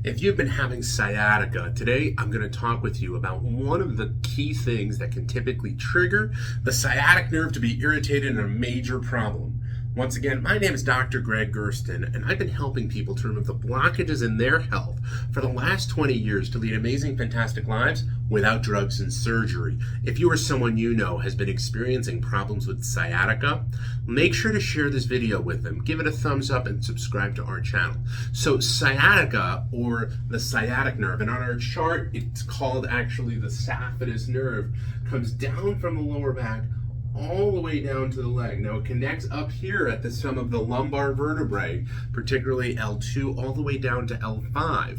If you've been having sciatica, today I'm going to talk with you about one of the key things that can typically trigger the sciatic nerve to be irritated and a major problem. Once again, my name is Dr. Gregg Gerstin, and I've been helping people to remove the blockages in their health for the last 20 years to lead amazing, fantastic lives without drugs and surgery. If you or someone you know has been experiencing problems with sciatica, make sure to share this video with them, give it a thumbs up, and subscribe to our channel. So sciatica, or the sciatic nerve, and on our chart, it's called actually the saphenous nerve, comes down from the lower back all the way down to the leg. Now it connects up here at some of the lumbar vertebrae, particularly L2, all the way down to L5.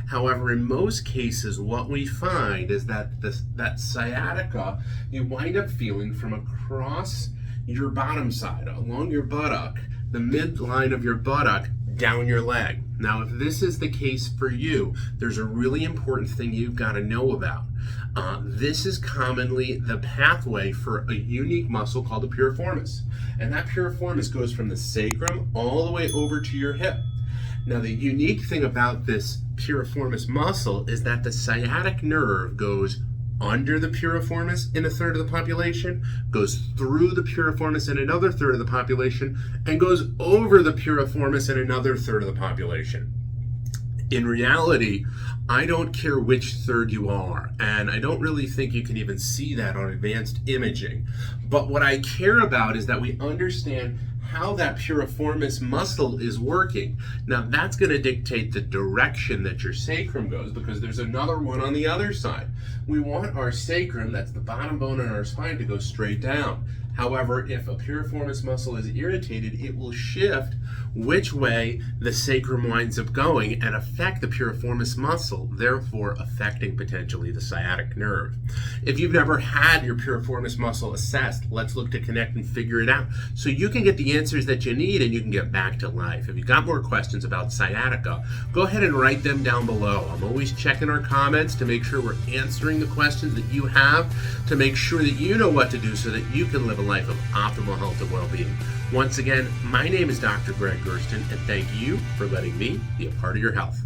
However, in most cases, what we find is that that sciatica, you wind up feeling from across your bottom side, along your buttock, the midline of your buttock, down your leg. Now, if this is the case for you, there's a really important thing you've got to know about. This is commonly the pathway for a unique muscle called the piriformis. And that piriformis goes from the sacrum all the way over to your hip. Now, the unique thing about this piriformis muscle is that the sciatic nerve goes under the piriformis in a third of the population, goes through the piriformis in another third of the population, and goes over the piriformis in another third of the population. In reality, I don't care which third you are, and I don't really think you can even see that on advanced imaging. But what I care about is that we understand how that piriformis muscle is working. Now that's going to dictate the direction that your sacrum goes, because there's another one on the other side. We want our sacrum, that's the bottom bone in our spine, to go straight down. However, if a piriformis muscle is irritated, it will shift which way the sacrum winds up going and affect the piriformis muscle, therefore affecting potentially the sciatic nerve. If you've never had your piriformis muscle assessed, let's look to connect and figure it out so you can get the answers that you need and you can get back to life. If you've got more questions about sciatica, go ahead and write them down below. I'm always checking our comments to make sure we're answering the questions that you have, to make sure that you know what to do so that you can live a life of optimal health and well-being. Once again, my name is Dr. Gregg Gerstin, and thank you for letting me be a part of your health.